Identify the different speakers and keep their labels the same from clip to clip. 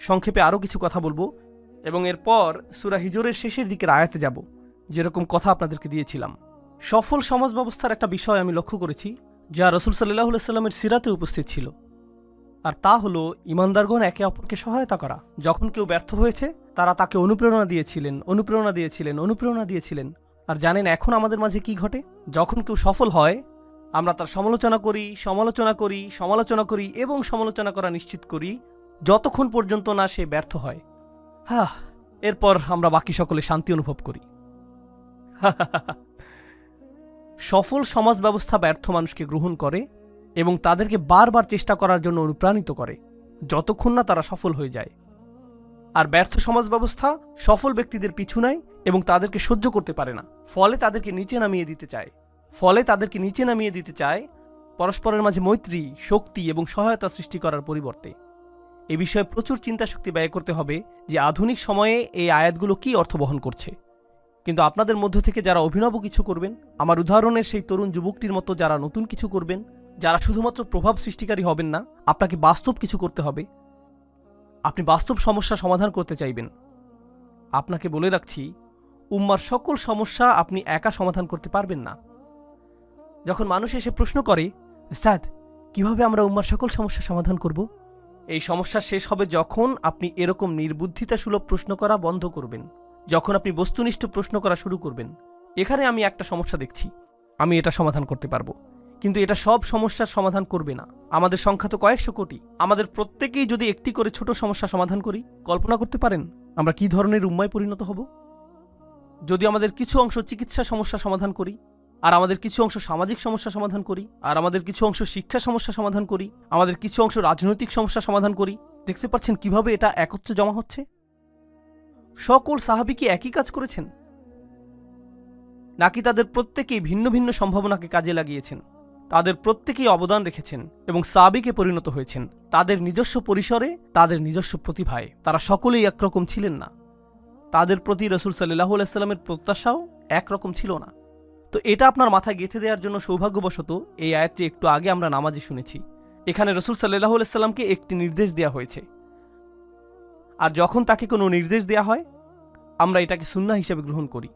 Speaker 1: সংক্ষেপে আরও কিছু কথা বলবো এবং এরপর সূরা হিজরের শেষের দিকের আয়াতে যাব, যেরকম কথা আপনাদেরকে দিয়েছিলাম। সফল সমাজ ব্যবস্থার একটা বিষয় আমি লক্ষ্য করেছি যা রাসূল সাল্লাল্লাহু আলাইহি সাল্লামের সিরাতে উপস্থিত ছিল, আর তা হলো ঈমানদারগণ একে অপরকে সহায়তা করা। যখন কেউ ব্যর্থ হয়েছে তারা তাকে অনুপ্রেরণা দিয়েছিলেন। আর জানেন এখন আমাদের মাঝে কি ঘটে? যখন কেউ সফল হয় আমরা তার সমালোচনা করি এবং সমালোচনা করা নিশ্চিত করি যতক্ষণ পর্যন্ত না সে ব্যর্থ হয়। এরপর আমরা বাকি সকলে শান্তি অনুভব করি। সফল সমাজ ব্যবস্থা ব্যর্থ মানুষকে গ্রহণ করে এবং তাদেরকে বারবার চেষ্টা করার জন্য অনুপ্রাণিত করে যতক্ষণ না তারা সফল হয়ে যায়। আর ব্যর্থ সমাজ ব্যবস্থা সফল ব্যক্তিদের পিছু নেয় এবং তাদেরকে সহ্য করতে পারে না, ফলে তাদেরকে নিচে নামিয়ে দিতে চায় পরস্পরের মাঝে মৈত্রী, শক্তি এবং সহায়তা সৃষ্টি করার পরিবর্তে। এ বিষয়ে প্রচুর চিন্তা শক্তি ব্যয় করতে হবে যে আধুনিক সময়ে এই আয়াতগুলো কি অর্থ বহন করছে। কিন্তু আপনাদের মধ্য থেকে যারা অভিনব কিছু করবেন, আমার উদাহরণের সেই তরুণ যুবকটির মতো যারা নতুন কিছু করবেন, যারা শুধুমাত্র প্রভাব সৃষ্টিকারী হবেন না, আপনাকে বাস্তব কিছু করতে হবে। আপনি বাস্তব সমস্যা সমাধান করতে চাইবেন। আপনাকে বলে রাখছি, উম্মার সকল সমস্যা আপনি একা সমাধান করতে পারবেন না। যখন মানুষ এসে প্রশ্ন করে, উস্তাদ কিভাবে আমরা উম্মার সকল সমস্যা সমাধান করব, এই সমস্যা শেষ হবে যখন আপনি এরকম নির্বুদ্ধিতাসুলভ প্রশ্ন করা বন্ধ করবেন, যখন আপনি বস্তুনিষ্ঠ প্রশ্ন করা শুরু করবেন। এখানে আমি একটা সমস্যা দেখছি, আমি এটা সমাধান করতে পারবো, কিন্তু এটা সব সমস্যার সমাধান করবে না। আমাদের সংখ্যা তো কয়েকশো কোটি, আমাদের প্রত্যেকেই যদি একটি করে ছোট সমস্যা সমাধান করি, কল্পনা করতে পারেন আমরা কি ধরনের উম্মায় পরিণত হব? যদি আমাদের কিছু অংশ চিকিৎসা সমস্যা সমাধান করি, আর আমাদের কিছু অংশ সামাজিক সমস্যা সমাধান করি, আর আমাদের কিছু অংশ শিক্ষা সমস্যা সমাধান করি, আমাদের কিছু অংশ রাজনৈতিক সমস্যা সমাধান করি, দেখতে পাচ্ছেন কিভাবে এটা একত্রে জমা হচ্ছে? সকল সাহাবী কি একই কাজ করেছেন, নাকি তাদের প্রত্যেকেই ভিন্ন ভিন্ন সম্ভাবনাকে কাজে লাগিয়েছেন? তাদের প্রত্যেকেই অবদান রেখেছেন এবং সাহাবীকে পরিণত হয়েছেন তাদের নিজস্ব পরিসরে, তাদের নিজস্ব প্রতিভায়। তারা সকলেই একরকম ছিলেন না। তাদের প্রতি রাসূল সাল্লাল্লাহু আলাইহি সাল্লামের প্রত্যাশাও একরকম ছিল না। তো এটা আপনার মাথায় গেঁথে দেওয়ার জন্য সৌভাগ্যবশত এই আয়াতটি একটু আগে আমরা নামাজে শুনেছি। এখানে রাসূল সাল্লাল্লাহু আলাইহি সাল্লামকে একটি নির্দেশ দেওয়া হয়েছে, আর যখন তাকে কোনো নির্দেশ দেওয়া হয় আমরা এটাকে সুন্নাহ হিসেবে গ্রহণ করি।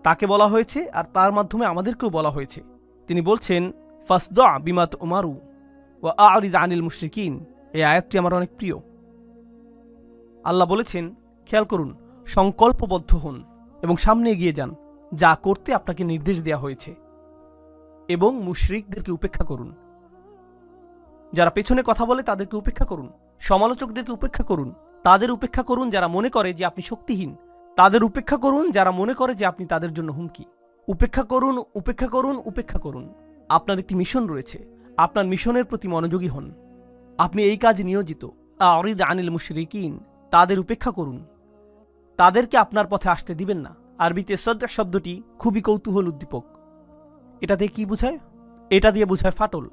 Speaker 1: তাকে বলা হয়েছে আর তার মাধ্যমে আমাদেরকেও বলা হয়েছে। তিনি বলছেন, ফাসদা বিমা তুমারু ওয়া আ'রিদ আনিল মুশরিকিন। এই আয়াতটি আমার অনেক প্রিয়। আল্লাহ বলেছেন, খেয়াল করুন, সংকল্পবদ্ধ হন এবং সামনে এগিয়ে যান যা করতে আপনাকে নির্দেশ দেওয়া হয়েছে, এবং মুশরিকদেরকে উপেক্ষা করুন। যারা পেছনে কথা বলে তাদেরকে উপেক্ষা করুন, সমালোচকদেরকে উপেক্ষা করুন, তাদের উপেক্ষা করুন যারা মনে করে যে আপনি শক্তিহীন, তাদের উপেক্ষা করুন যারা মনে করে যে আপনি তাদের জন্য হুমকি। উপেক্ষা করুন, উপেক্ষা করুন, উপেক্ষা করুন। আপনার একটি মিশন রয়েছে, আপনার মিশনের প্রতি মনোযোগী হন। আপনি এই কাজে নিয়োজিত। আ'রিদ আনিল মুশরিকিন, তাদের উপেক্ষা করুন, তাদেরকে আপনার পথে আসতে দিবেন না। আরবিতে সদর শব্দটি খুবই কৌতূহল উদ্দীপক। এটা দিয়ে কি বোঝায়? এটা দিয়ে বোঝায় ফাটল,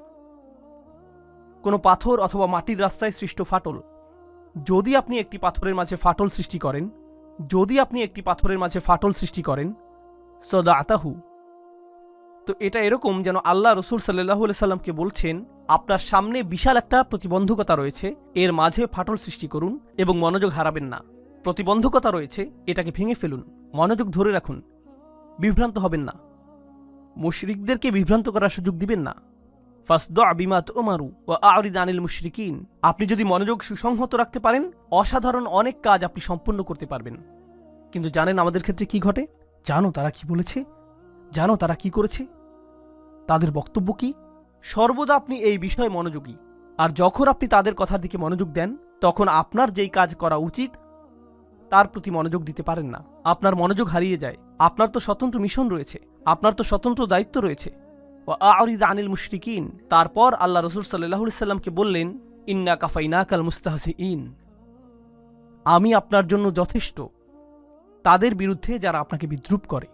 Speaker 1: কোনো পাথর অথবা মাটির রাস্তায় সৃষ্ট ফাটল। যদি আপনি একটি পাথরের মাঝে ফাটল সৃষ্টি করেন, সদাআতাহু, তো এটা এরকম যেন আল্লাহ রাসূল সাল্লাল্লাহু আলাইহি সাল্লামকে বলছেন, আপনার সামনে বিশাল একটা প্রতিবন্ধকতা রয়েছে, এর মাঝে ফাটল সৃষ্টি করুন এবং মনোযোগ হারাবেন না। প্রতিবন্ধকতা রয়েছে, এটাকে ভেঙে ফেলুন, মনোযোগ ধরে রাখুন, বিভ্রান্ত হবেন না, মুশরিকদেরকে বিভ্রান্ত করার সুযোগ দিবেন না। ফাসদা বিমা তুমারু ওয়া আ'রিদ আনিল মুশরিকিন। আপনি যদি মনোযোগ সুসংহত রাখতে পারেন, অসাধারণ অনেক কাজ আপনি সম্পন্ন করতে পারবেন। কিন্তু জানেন আমাদের ক্ষেত্রে কি ঘটে? জানো তারা কি বলেছে? জানো তারা কি করেছে? তাদের বক্তব্য কি? সর্বদা আপনি এই বিষয়ে মনোযোগী, আর যখন আপনি তাদের কথার দিকে মনোযোগ দেন, তখন আপনার যেই কাজ করা উচিত তার প্রতি মনোযোগ দিতে পারেন না। আপনার মনোযোগ হারিয়ে যায়। আপনার তো স্বতন্ত্র মিশন রয়েছে, আপনার তো স্বতন্ত্র দায়িত্ব রয়েছে। ওয়া আ'রিদ আনিল মুশরিকিন। তারপর আল্লাহ রাসূল সাল্লাল্লাহু আলাইহি সাল্লামকে বললেন, ইন্না কাফাইনাকাল মুস্তাহজিইন, আমি আপনার জন্য যথেষ্ট তাদের বিরুদ্ধে যারা আপনাকে বিদ্রূপ করে।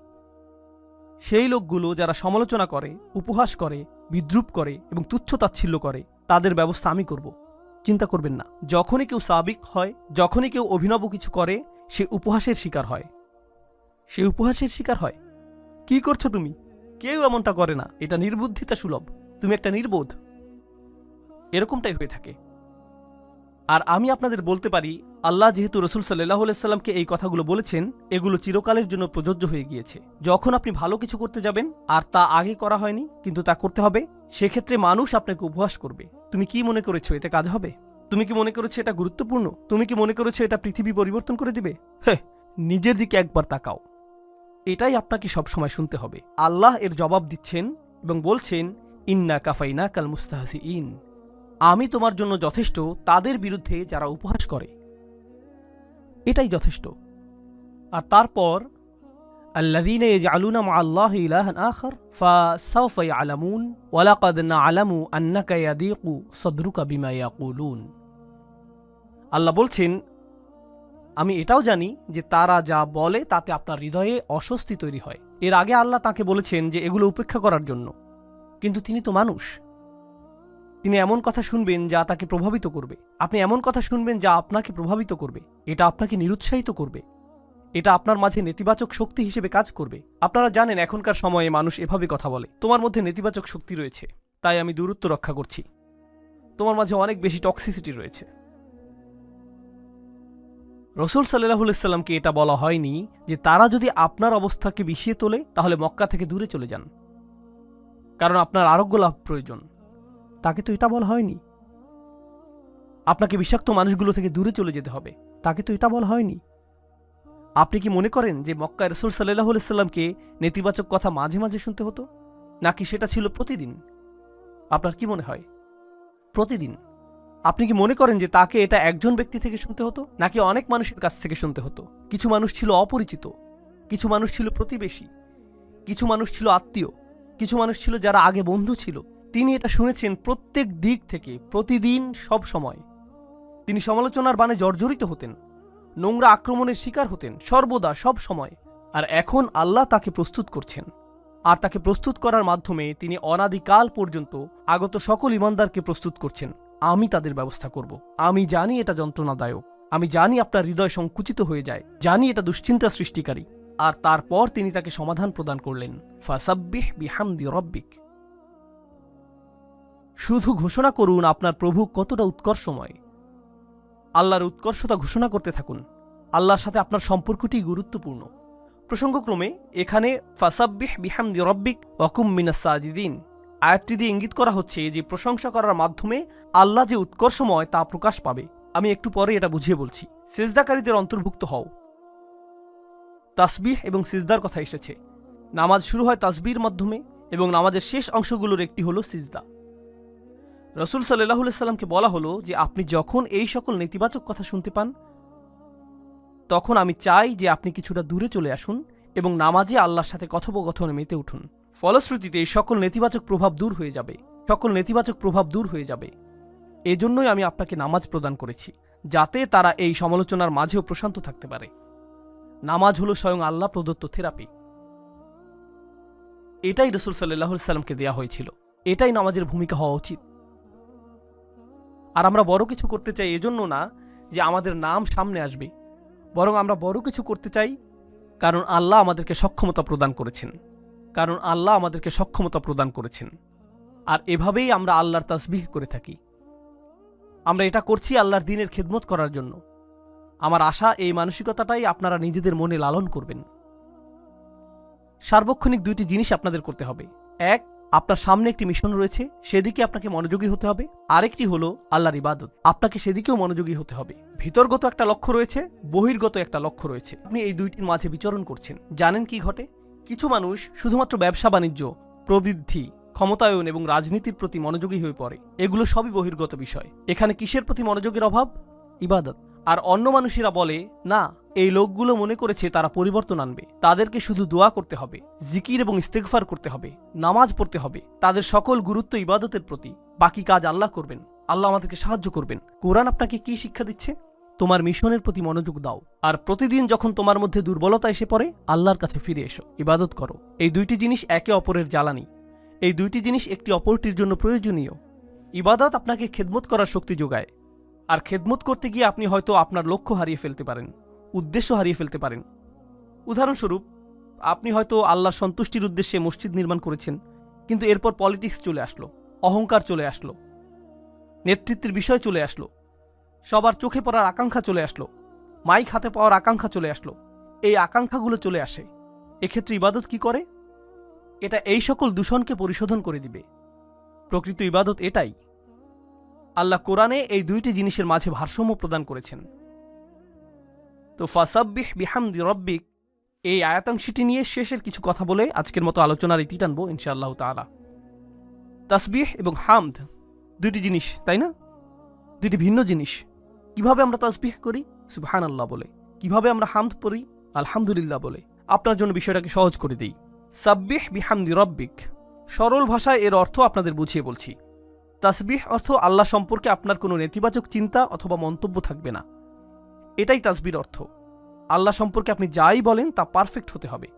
Speaker 1: সেই লোকগুলো যারা সমালোচনা করে, উপহাস করে, বিদ্রূপ করে এবং তুচ্ছ-তাচ্ছিল্য করে, তাদের ব্যবস্থা আমি করব। চিন্তা করবেন না। যখনই কেউ সাবিক হয়, যখনই কেউ অভিনব কিছু করে, সে উপহাসের শিকার হয়। কি করছো তুমি? কেউ এমনটা করে না, এটা নির্বুদ্ধিতা সুলভ, তুমি একটা নির্বোধ, এরকমটাই হয়ে থাকে। আর আমি আপনাদের বলতে পারি, আল্লাহ যেহেতু রসুল সাল্লাল্লাহু আলাইহি সাল্লামকে এই কথাগুলো বলেছেন, এগুলো চিরকালের জন্য প্রযোজ্য হয়ে গিয়েছে। যখন আপনি ভালো কিছু করতে যাবেন আর তা আগে করা হয়নি কিন্তু তা করতে হবে, সেক্ষেত্রে মানুষ আপনাকে উপহাস করবে। তুমি কি মনে করেছো এতে কাজ হবে? তুমি কি মনে করেছো এটা গুরুত্বপূর্ণ? তুমি কি মনে করেছো এটা পৃথিবী পরিবর্তন করে দিবে? হ্যাঁ, নিজের দিকে একবার তাকাও। এটাই আপনাকে সবসময় শুনতে হবে। আল্লাহ এর জবাব দিচ্ছেন এবং বলছেন, ইন্না কাফাইনা কাল মুস্তাহজিইন, আমি তোমার জন্য যথেষ্ট তাদের বিরুদ্ধে যারা উপহাস করে। এটাই যথেষ্ট। আর তারপর আল্লাযীনা ইয়াজআলুনা মা'আল্লাহি ইলাহান আখার ফাসাউফা ইয়ালামুন ওয়া লাকাদ না'লামু আন্নাকা ইয়াদীকু সাদরুকা বিমা ইয়াকুলুন। আল্লাহ বলছেন, আমি এটাও জানি যে তারা যা বলে তাতে আপনার হৃদয়ে অস্বস্তি তৈরি হয়। এর আগে আল্লাহ তাকে বলেছেন যে এগুলো উপেক্ষা করার জন্য, কিন্তু তিনি তো মানুষ। তিনি এমন কথা শুনবেন যা তাকে প্রভাবিত করবে। আপনি এমন কথা শুনবেন যা আপনাকে প্রভাবিত করবে। এটা আপনাকে নিরুৎসাহিত করবে। এটা আপনার মাঝে নেতিবাচক শক্তি হিসেবে কাজ করবে। আপনারা জানেন এখনকার সময়ে মানুষ এভাবে কথা বলে, তোমার মধ্যে নেতিবাচক শক্তি রয়েছে, তাই আমি দূরত্ব রক্ষা করছি। তোমার মাঝে অনেক বেশি টক্সিসিটি রয়েছে। রসুল সাল্লাল্লাহু আলাইহি সাল্লামকে এটা বলা হয়নি যে তারা যদি আপনার অবস্থাকে বিষিয়ে তোলে তাহলে মক্কা থেকে দূরে চলে যান, কারণ আপনার আরোগ্য লাভ প্রয়োজন। তাকে তো এটা বলা হয়নি। আপনাকে বিষাক্ত মানুষগুলো থেকে দূরে চলে যেতে হবে, তাকে তো এটা বলা হয়নি। আপনি কি মনে করেন যে মক্কায় রসুল সাল্লাল্লাহু আলাইহি সাল্লামকে নেতিবাচক কথা মাঝে মাঝে শুনতে হতো, নাকি সেটা ছিল প্রতিদিন? আপনার কি মনে হয়? প্রতিদিন। আপনি কি মনে করেন যে তাকে এটা একজন ব্যক্তি থেকে শুনতে হতো, নাকি অনেক মানুষের কাছ থেকে শুনতে হতো? কিছু মানুষ ছিল অপরিচিত, কিছু মানুষ ছিল প্রতিবেশী, কিছু মানুষ ছিল আত্মীয়, কিছু মানুষ ছিল যারা আগে বন্ধু ছিল। তিনি এটা শুনেছেন প্রত্যেক দিক থেকে, প্রতিদিন, সব সময়। তিনি সমালোচনার বাণে জর্জরিত হতেন, নোংরা আক্রমণের শিকার হতেন, সর্বদা, সব সময়। আর এখন আল্লাহ তাকে প্রস্তুত করছেন, আর তাকে প্রস্তুত করার মাধ্যমে তিনি অনাদিকাল পর্যন্ত আগত সকল ঈমানদারকে প্রস্তুত করছেন। আমি তাদের ব্যবস্থা করব। আমি জানি এটা যন্ত্রণাদায়ক, আমি জানি আপনার হৃদয় সংকুচিত হয়ে যায়, জানি এটা দুশ্চিন্তা সৃষ্টিকারী। আর তারপর তিনি তাকে সমাধান প্রদান করলেন, ফাসাব্বিহ বিহামদি রব্বিক। শুধু ঘোষণা করুন আপনার প্রভু কতটা উৎকর্ষময়। আল্লাহর উৎকর্ষতা ঘোষণা করতে থাকুন। আল্লাহর সাথে আপনার সম্পর্কটি গুরুত্বপূর্ণ। প্রসঙ্গক্রমে এখানে ফাসাব্বিহ বিহামদি রব্বিক ওয়া কুম মিনাস সাজিদিন আয়াতটি দিয়ে ইঙ্গিত করা হচ্ছে যে প্রশংসা করার মাধ্যমে আল্লাহ যে উৎকর্ষময় তা প্রকাশ পাবে। আমি একটু পরে এটা বুঝিয়ে বলছি। সিজদাকারীদের অন্তর্ভুক্ত হও। তাসবিহ এবং সিজদার কথা এসেছে। নামাজ শুরু হয় তাসবিহর মাধ্যমে এবং নামাজের শেষ অংশগুলোর একটি হলো সিজদা। রসুল সাল্লাল্লাহু আলাইহি সাল্লামকে বলা হলো যে আপনি যখন এই সকল নেতিবাচক কথা শুনতে পান, তখন আমি চাই যে আপনি কিছুটা দূরে চলে আসুন এবং নামাজে আল্লাহর সাথে কথোপকথনে মেতে উঠুন। ফলশ্রুতিতে এই সকল নেতিবাচক প্রভাব দূর হয়ে যাবে, সকল নেতিবাচক প্রভাব দূর হয়ে যাবে। এজন্যই আমি আপনাকে নামাজ প্রদান করেছি, যাতে তারা এই সমালোচনার মাঝেও প্রশান্ত থাকতে পারে। নামাজ হলো স্বয়ং আল্লাহ প্রদত্ত থেরাপি। এটাই রসুল সাল্লাল্লাহু আলাইহি সাল্লামকে দেয়া হয়েছিল, এটাই নামাজের ভূমিকা হওয়া উচিত। আর আমরা বড় কিছু করতে চাই এজন্য না যে আমাদের নাম সামনে আসবে, বরং আমরা বড় কিছু করতে চাই কারণ আল্লাহ আমাদেরকে সক্ষমতা প্রদান করেছেন, কারণ আল্লাহ আমাদেরকে সক্ষমতা প্রদান করেছেন। আর এভাবেই আমরা আল্লাহর তাসবিহ করে থাকি। আমরা এটা করছি আল্লাহর দ্বীনের খেদমত করার জন্য। আমার আশা এই মানসিকতাটাই আপনারা নিজেদের মনে লালন করবেন। সার্বক্ষণিক দুইটি জিনিস আপনাদের করতে হবে। এক, আপনার সামনে একটি মিশন রয়েছে, সেদিকে আপনাকে মনোযোগী হতে হবে। আরেকটি হলো আল্লাহর ইবাদত, আপনাকে সেদিকেও মনোযোগী হতে হবে। ভিতরগত একটা লক্ষ্য রয়েছে, বহির্গত একটা লক্ষ্য রয়েছে। আপনি এই দুইটির মাঝে বিচরণ করছেন। জানেন কি ঘটে? কিছু মানুষ শুধুমাত্র ব্যবসা বাণিজ্য, প্রবৃদ্ধি, ক্ষমতায়ন এবং রাজনীতির প্রতি মনোযোগী হয়ে পড়ে। এগুলো সবই বহির্গত বিষয়। এখানে কিসের প্রতি মনোযোগের অভাব? ইবাদত। আর অন্য মানুষেরা বলে, না, এই লোকগুলো মনে করেছে তারা পরিবর্তন আনবে, তাদেরকে শুধু দোয়া করতে হবে, জিকির এবং ইস্তেগফার করতে হবে, নামাজ পড়তে হবে। তাদের সকল গুরুত্ব ইবাদতের প্রতি, বাকি কাজ আল্লাহ করবেন, আল্লাহ আমাদেরকে সাহায্য করবেন। কোরআন আপনাকে কি শিক্ষা দিচ্ছে? তোমার মিশনের প্রতি মনোযোগ দাও, আর প্রতিদিন যখন তোমার মধ্যে দুর্বলতা এসে পড়ে আল্লাহর কাছে ফিরে এসো, ইবাদত করো। এই দুইটি জিনিস একে অপরের জ্বালানি, এই দুইটি জিনিস একটি অপরটির জন্য প্রয়োজনীয়। ইবাদত আপনাকে খেদমত করার শক্তি যোগায়, আর খেদমত করতে গিয়ে আপনি হয়তো আপনার লক্ষ্য হারিয়ে ফেলতে পারেন, উদ্দেশ্য হারিয়ে ফেলতে পারেন। উদাহরণস্বরূপ, আপনি হয়তো আল্লাহর সন্তুষ্টির উদ্দেশ্যে মসজিদ নির্মাণ করেছেন, কিন্তু এরপর পলিটিক্স চলে আসলো, অহংকার চলে আসলো, নেতৃত্বের বিষয় চলে আসলো। সবার চোখে পড়ার আকাঙ্ক্ষা চলে আসলো, মাইক হাতে পাওয়ার আকাঙ্ক্ষা চলে আসলো। এই আকাঙ্ক্ষাগুলো চলে আসে, এক্ষেত্রে ইবাদত কি করে? এটা এই সকল দূষণকে পরিশোধন করে দিবে। প্রকৃত ইবাদত এটাই। আল্লাহ কোরআনে এই দুইটি জিনিসের মাঝে ভারসাম্য প্রদান করেছেন। তো ফাসাব্বিহ বিহামদি রব্বিক, এই আয়াতাংশটি নিয়ে শেষের কিছু কথা বলে আজকের মতো আলোচনার ইতি টানবো ইনশাআল্লাহ তাআলা। তাসবিহ এবং হামদ দুইটি জিনিস, তাই না? দুইটি ভিন্ন জিনিস। কিভাবে আমরা তাসবিহ করি? সুবহানাল্লাহ বলে। কিভাবে আমরা হামদ পড়ি? আলহামদুলিল্লাহ বলে। আপনার জন্য বিষয়টাকে সহজ করে দিই। সাব্বিহ বিহামদি রব্বিক, সরল ভাষায় এর অর্থ আপনাদের বুঝিয়ে বলছি। তাসবিহ অর্থ আল্লাহ সম্পর্কে আপনার কোনো নেতিবাচক চিন্তা অথবা মন্তব্য থাকবে না, এটাই তাসবির অর্থ। আল্লাহ সম্পর্কে আপনি যাই বলেন তা পারফেক্ট হতে হবে।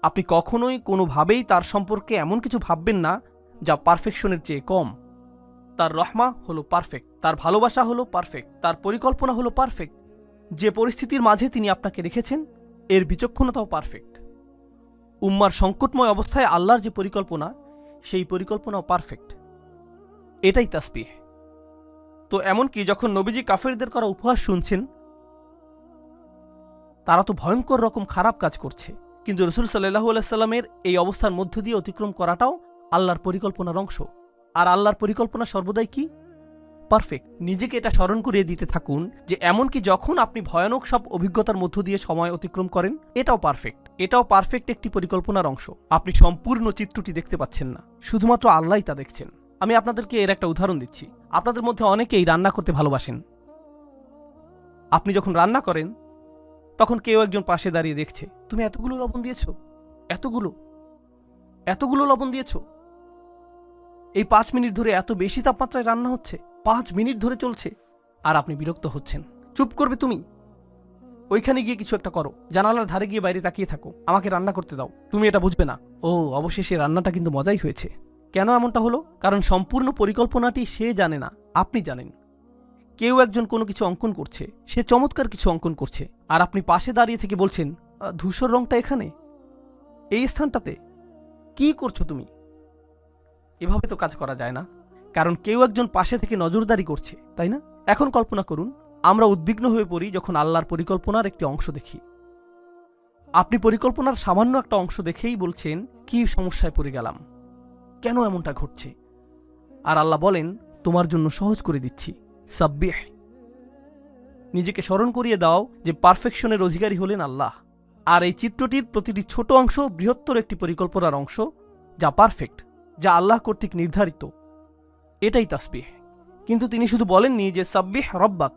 Speaker 1: আপনি কখনোই কোনোভাবেই তার সম্পর্কে এমন কিছু ভাববেন না যা পারফেকশনের চেয়ে কম। তার রহমা হলো পারফেক্ট, তার ভালোবাসা হলো পারফেক্ট, তার পরিকল্পনা হলো পারফেক্ট। যে পরিস্থিতির মাঝে তিনি আপনাকে রেখেছেন এর বিচক্ষণতাও পারফেক্ট। উম্মার সংকটময় অবস্থায় আল্লাহর যে পরিকল্পনা, সেই পরিকল্পনাও পারফেক্ট। এটাই তাসবিহ। তো এমনকি যখন নবীজি কাফেরদের করা উপহাস শুনছেন, তারা তো ভয়ঙ্কর রকম খারাপ কাজ করছে, কিন্তু রাসূল সাল্লাল্লাহু আলাইহি সাল্লামের এই অবস্থার মধ্য দিয়ে অতিক্রম করাটাও আল্লাহর পরিকল্পনার অংশ। আর আল্লাহর পরিকল্পনা সর্বদাই কি? পারফেক্ট। নিজেকে এটা স্মরণ করিয়ে দিতে থাকুন যে এমনকি যখন আপনি ভয়ানক সব অভিজ্ঞতার মধ্য দিয়ে সময় অতিক্রম করেন, এটাও পারফেক্ট। এটাও পারফেক্ট একটি পরিকল্পনার অংশ। আপনি সম্পূর্ণ চিত্রটি দেখতে পাচ্ছেন না, শুধুমাত্র আল্লাহই তা দেখছেন। আমি আপনাদেরকে এর একটা উদাহরণ দিচ্ছি। আপনাদের মধ্যে অনেকেই রান্না করতে ভালোবাসেন। আপনি যখন রান্না করেন তখন কেউ একজন পাশে দাঁড়িয়ে দেখছে, তুমি এতগুলো লবণ দিয়েছো, এতগুলো লবণ দিয়েছো। এই 5 মিনিট ধরে এত বেশি তাপমাত্রায় রান্না হচ্ছে, 5 মিনিট ধরে চলছে, আর আপনি বিরক্ত হচ্ছেন। চুপ করবে তুমি? ওইখানে গিয়ে কিছু একটা করো, জানালার ধারে গিয়ে বাইরে তাকিয়ে থাকো, আমাকে রান্না করতে দাও। তুমি এটা বুঝবে না। ও, অবশেষে রান্নাটা কিন্তু মজাই হয়েছে। কেন এমনটা হলো? কারণ সম্পূর্ণ পরিকল্পনাটি সে জানে না, আপনি জানেন। কেউ একজন কোনো কিছু অঙ্কন করছে, সে চমৎকার কিছু অঙ্কন করছে, আর আপনি পাশে দাঁড়িয়ে থেকে বলছেন, ধূসর রংটা এখানে, এই স্থানটাতে, কি করছো তুমি? এভাবে তো কাজ করা যায় না, কারণ কেউ একজন পাশে থেকে নজরদারি করছে, তাই না? এখন কল্পনা করুন, আমরা উদ্বিগ্ন হয়ে পড়ি যখন আল্লাহর পরিকল্পনার একটি অংশ দেখি। আপনি পরিকল্পনার সামান্য একটা অংশ দেখেই বলছেন, কি সমস্যায় পড়ে গেলাম, কেন এমনটা ঘটছে? আর আল্লাহ বলেন, তোমার জন্য সহজ করে দিচ্ছি, সাব্বিহ। নিজেকে স্মরণ করিয়ে দাও যে পারফেকশনের অধিকারী হলেন আল্লাহ, আর এই চিত্রটির প্রতিটি ছোট অংশ বৃহত্তর একটি পরিকল্পনার অংশ, যা পারফেক্ট, যা আল্লাহ কর্তৃক নির্ধারিত। এটাই তাসবিহ। কিন্তু তিনি শুধু বলেননি যে সাব্বিহ রব্বাক,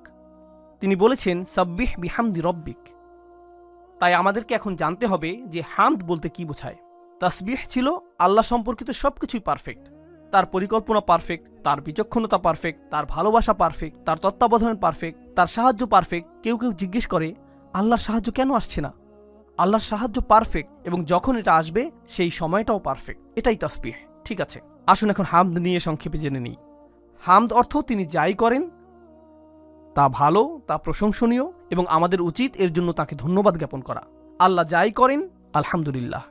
Speaker 1: তিনি বলেছেন সাব্বিহ বিহামদি রব্বিক। তাই আমাদেরকে এখন জানতে হবে যে হামদ বলতে কি বোঝায়। তাসবিহ ছিল আল্লাহ সম্পর্কিত সবকিছুই পারফেক্ট। তার পরিকল্পনা পারফেক্ট, তার বিচক্ষণতা পারফেক্ট, তার ভালোবাসা পারফেক্ট, তার তত্ত্বাবধান পারফেক্ট, তার সাহায্য পারফেক্ট। কেউ কেউ জিজ্ঞেস করে, আল্লাহর সাহায্য কেন আসছে না? আল্লাহর সাহায্য পারফেক্ট, এবং যখন এটা আসবে সেই সময়টাও পারফেক্ট। এটাই তাসবিহ। ঠিক আছে, আসুন এখন হামদ নিয়ে সংক্ষেপে জেনে নিই। হামদ অর্থ তিনি যাই করেন তা ভালো, তা প্রশংসনীয়, এবং আমাদের উচিত এর জন্য তাকে ধন্যবাদ জ্ঞাপন করা। আল্লাহ যাই করেন আলহামদুলিল্লাহ।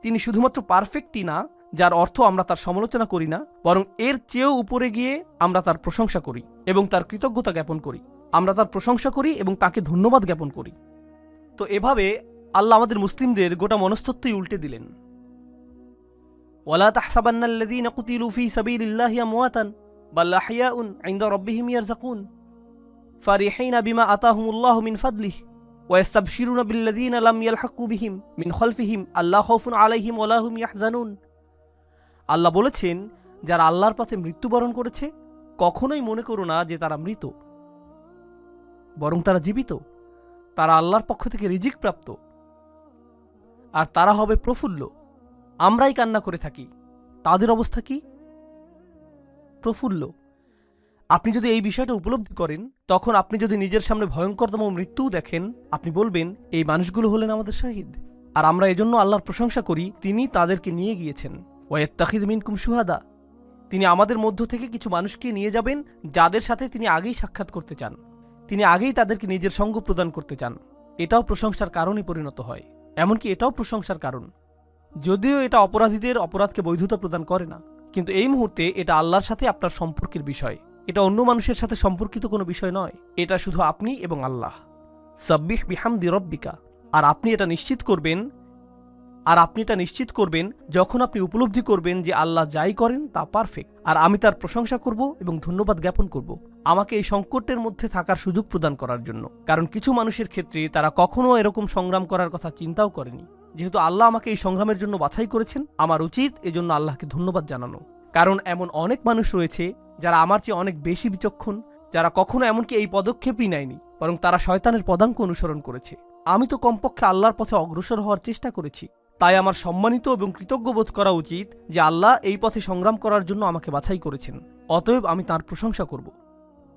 Speaker 1: তিনি শুধুমাত্র পারফেক্টই না, যার অর্থ আমরা তার সমালোচনা করি না, বরং এর চেয়েও উপরে গিয়ে আমরা তার প্রশংসা করি এবং তার কৃতজ্ঞতা জ্ঞাপন করি। আমরা তার প্রশংসা করি এবং তাকে ধন্যবাদ জ্ঞাপন করি। তো এভাবে আল্লাহ আমাদের মুসলিমদের গোটা মনস্তত্ত্বই উল্টে দিলেন। ওয়ালা তাহসাবান্নাল্লাযীনা কুতিলু ফী সাবিলিল্লাহি আমওয়াতান বাল আহইয়াউন ইনদা রাব্বিহিম ইয়ারযাকুন ফারিহিনা বিমা আতাহুমুল্লাহু মিন ফাদলিহি ওয়াস্তাবশিরুনা বিল্লাযীনা লাম ইয়ালহাকু বিহিম মিন খালফিহিম আল্লা খাউফুন আলাইহিম ওয়ালা হুম ইয়াহজানুন। আল্লাহ বলেছেন, যারা আল্লাহর পথে মৃত্যুবরণ করেছে কখনোই মনে করো না যে তারা মৃত, বরং তারা জীবিত। তারা আল্লাহর পক্ষ থেকে রিজিক প্রাপ্ত, আর তারা হবে প্রফুল্ল। আমরাই কান্না করে থাকি, তাদের অবস্থা কি? প্রফুল্ল। আপনি যদি এই বিষয়টা উপলব্ধি করেন, তখন আপনি যদি নিজের সামনে ভয়ঙ্করতম মৃত্যুও দেখেন, আপনি বলবেন, এই মানুষগুলো হলেন আমাদের শহীদ। আর আমরা এজন্য আল্লাহর প্রশংসা করি, তিনি তাদেরকে নিয়ে গিয়েছেন। ওয়াত্তাখিয মিনকুম শুহাদা, তিনি আমাদের মধ্য থেকে কিছু মানুষকে নিয়ে যাবেন যাদের সাথে তিনি আগেই সাক্ষাৎ করতে চান, তিনি আগেই তাদেরকে নিজের সঙ্গ প্রদান করতে চান। এটাও প্রশংসার কারণে পরিণত হয়। এমনকি এটাও প্রশংসার কারণ, যদিও এটা অপরাধীদের অপরাধকে বৈধতা প্রদান করে না, কিন্তু এই মুহূর্তে এটা আল্লাহর সাথে আপনার সম্পর্কের বিষয়। এটা অন্য মানুষের সাথে সম্পর্কিত কোনো বিষয় নয়, এটা শুধু আপনি এবং আল্লাহ। সাব্বিহ বিহামদি রব্বিকা। আর আপনি এটা নিশ্চিত করবেন যখন আপনি উপলব্ধি করবেন যে আল্লাহ যাই করেন তা পারফেক্ট, আর আমি তার প্রশংসা করব এবং ধন্যবাদ জ্ঞাপন করব আমাকে এই সংকটের মধ্যে থাকার সুযোগ প্রদান করার জন্য। কারণ কিছু মানুষের ক্ষেত্রে তারা কখনো এরকম সংগ্রাম করার কথা চিন্তাও করেনি। যেহেতু আল্লাহ আমাকে এই সংগ্রামের জন্য বাছাই করেছেন, আমার উচিত এজন্য আল্লাহকে ধন্যবাদ জানানো। কারণ এমন অনেক মানুষ রয়েছে যারা আমার চেয়ে অনেক বেশি বিচক্ষণ, যারা কখনো এমনকি এই পদক্ষেপই নেয়নি, বরং তারা শয়তানের পদাঙ্ক অনুসরণ করেছে। আমি তো কমপক্ষে আল্লাহর পথে অগ্রসর হওয়ার চেষ্টা করেছি। তাই আমার সম্মানিত এবং কৃতজ্ঞ বোধ করা উচিত যে আল্লাহ এই পথে সংগ্রাম করার জন্য আমাকে বাছাই করেছেন, অতএব আমি তাঁর প্রশংসা করব।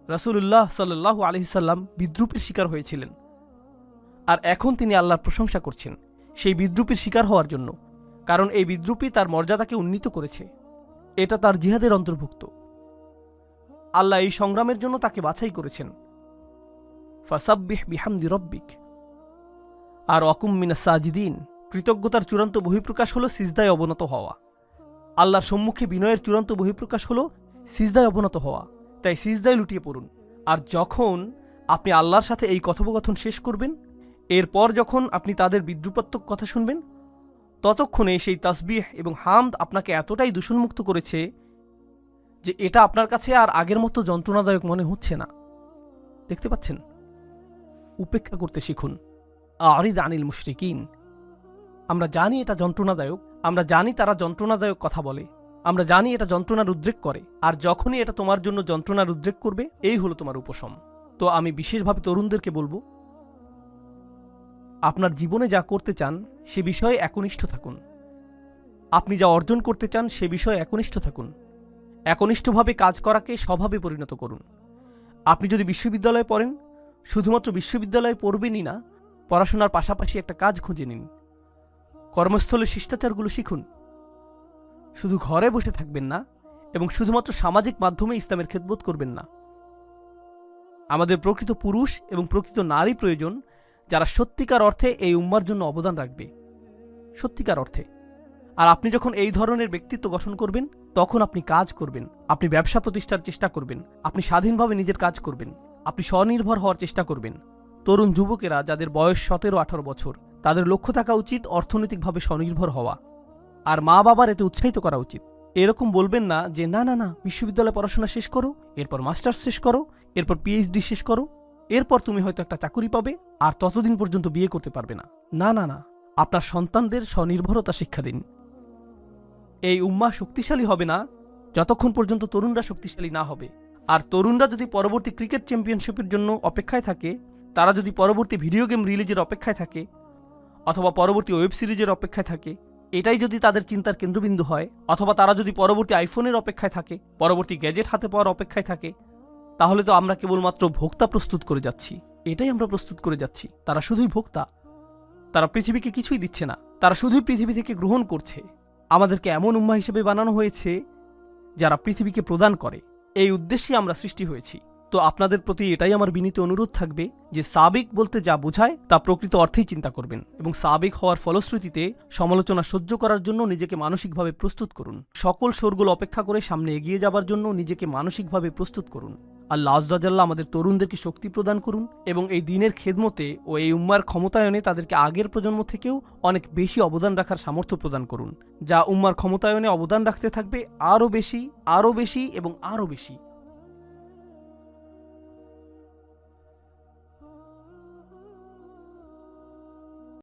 Speaker 1: রাসূলুল্লাহ সাল্লাল্লাহু আলাইহি সাল্লাম বিদ্রূপের শিকার হয়েছিলেন, আর এখন তিনি আল্লাহর প্রশংসা করছেন সেই বিদ্রূপের শিকার হওয়ার জন্য, কারণ এই বিদ্রূপই তার মর্যাদাকে উন্নীত করেছে। এটা তার জিহাদের অন্তর্ভুক্ত। আল্লাহ এই সংগ্রামের জন্য তাকে বাছাই করেছেন। ফাসাব্বিহ বিহামদি রব্বিক। আর ওয়াকুম মিনাস সাজিদিন। কৃতজ্ঞতার চূড়ান্ত বহিঃপ্রকাশ হলো সিজদায় অবনত হওয়া। আল্লাহর সম্মুখে বিনয়ের চূড়ান্ত বহিঃপ্রকাশ হলো সিজদায় অবনত হওয়া। তাই সিজদায় লুটিয়ে পড়ুন। আর যখন আপনি আল্লাহর সাথে এই কথোপকথন শেষ করবেন, এরপর যখন আপনি তাদের বিদ্রুপাত্মক কথা শুনবেন, ততক্ষণে সেই তাসবিহ এবং হামদ আপনাকে এতটাই দূষণমুক্ত করেছে যে এটা আপনার কাছে আর আগের মতো যন্ত্রণাদায়ক মনে হচ্ছে না। দেখতে পাচ্ছেন? উপেক্ষা করতে শিখুন। আরিদ আনিল মুশরিকিন। আমরা জানি এটা যন্ত্রণাদায়ক, আমরা জানি তারা যন্ত্রণাদায়ক কথা বলে, আমরা জানি এটা যন্ত্রণার উদ্রেক করে, আর যখনই এটা তোমার জন্য যন্ত্রণার উদ্রেক করবে, এই হলো তোমার উপশম। তো আমি বিশেষভাবে তরুণদেরকে বলবো, আপনার জীবনে যা করতে চান সে বিষয়ে একনিষ্ঠ থাকুন। আপনি যা অর্জন করতে চান সে বিষয়ে একনিষ্ঠ থাকুন। একনিষ্ঠভাবে কাজ করাকে স্বভাবে পরিণত করুন। আপনি যদি বিশ্ববিদ্যালয়ে পড়েন, শুধুমাত্র বিশ্ববিদ্যালয়ে পড়বেনই না, পড়াশোনার পাশাপাশি একটা কাজ খুঁজে নিন। কর্মস্থলে শিষ্টাচারগুলো শিখুন। শুধু ঘরে বসে থাকবেন না এবং শুধুমাত্র সামাজিক মাধ্যমে ইসলামের খেদমত করবেন না। আমাদের প্রকৃত পুরুষ এবং প্রকৃত নারী প্রয়োজন, যারা সত্যিকার অর্থে এই উম্মার জন্য অবদান রাখবে, সত্যিকার অর্থে। আর আপনি যখন এই ধরনের ব্যক্তিত্ব গঠন করবেন, তখন আপনি কাজ করবেন, আপনি ব্যবসা প্রতিষ্ঠার চেষ্টা করবেন, আপনি স্বাধীনভাবে নিজের কাজ করবেন, আপনি স্বনির্ভর হওয়ার চেষ্টা করবেন। তরুণ যুবকেরা যাদের বয়স 17-18 বছর, তাদের লক্ষ্য থাকা উচিত অর্থনৈতিকভাবে স্বনির্ভর হওয়া। আর মা বাবার এতে উৎসাহিত করা উচিত। এরকম বলবেন না যে না না না, বিশ্ববিদ্যালয়ে পড়াশোনা শেষ করো, এরপর মাস্টার্স শেষ করো, এরপর পিএইচডি শেষ করো, এরপর তুমি হয়তো একটা চাকুরি পাবে, আর ততদিন পর্যন্ত বিয়ে করতে পারবে না। না না না, আপনার সন্তানদের স্বনির্ভরতা শিক্ষা দিন। এই উম্মাহ শক্তিশালী হবে না যতক্ষণ পর্যন্ত তরুণরা শক্তিশালী না হবে। আর তরুণরা যদি পরবর্তী ক্রিকেট চ্যাম্পিয়নশিপের জন্য অপেক্ষায় থাকে, তারা যদি পরবর্তী ভিডিও গেম রিলিজের অপেক্ষায় থাকে, অথবা পরবর্তী ওয়েব সিরিজের অপেক্ষায় থাকে, এটাই যদি তাদের চিন্তার কেন্দ্রবিন্দু হয়, অথবা তারা যদি পরবর্তী আইফোনের অপেক্ষায় থাকে, পরবর্তী গ্যাজেট হাতে পাওয়ার অপেক্ষায় থাকে, তাহলে তো আমরা কেবলমাত্র ভোক্তা প্রস্তুত করে যাচ্ছি। এটাই আমরা প্রস্তুত করে যাচ্ছি। তারা শুধুই ভোক্তা, তারা পৃথিবীকে কিছুই দিচ্ছে না, তারা শুধুই পৃথিবী থেকে গ্রহণ করছে। আমাদেরকে এমন উম্মাহ হিসেবে বানানো হয়েছে যারা পৃথিবীকে প্রদান করে। এই উদ্দেশ্যে আমরা সৃষ্টি হয়েছি। তো আপনাদের প্রতি এটাই আমার বিনীত অনুরোধ থাকবে যে সাবিক বলতে যা বোঝায় তা প্রকৃত অর্থেই চিন্তা করবেন, এবং সাবিক হওয়ার ফলশ্রুতিতে সমালোচনা সহ্য করার জন্য নিজেকে মানসিকভাবে প্রস্তুত করুন। সকল শোরগোল অপেক্ষা করে সামনে এগিয়ে যাবার জন্য নিজেকে মানসিকভাবে প্রস্তুত করুন। আল্লাহ আযজা ওয়াজাল্লাহ আমাদের তরুণদেরকে শক্তি প্রদান করুন এবং এই দ্বীনের খেদমতে ও এই উম্মার ক্ষমতায়নে তাদেরকে আগের প্রজন্ম থেকেও অনেক বেশি অবদান রাখার সামর্থ্য প্রদান করুন, যা উম্মার ক্ষমতায়নে অবদান রাখতে থাকবে আরও বেশি, আরও বেশি এবং আরও বেশি।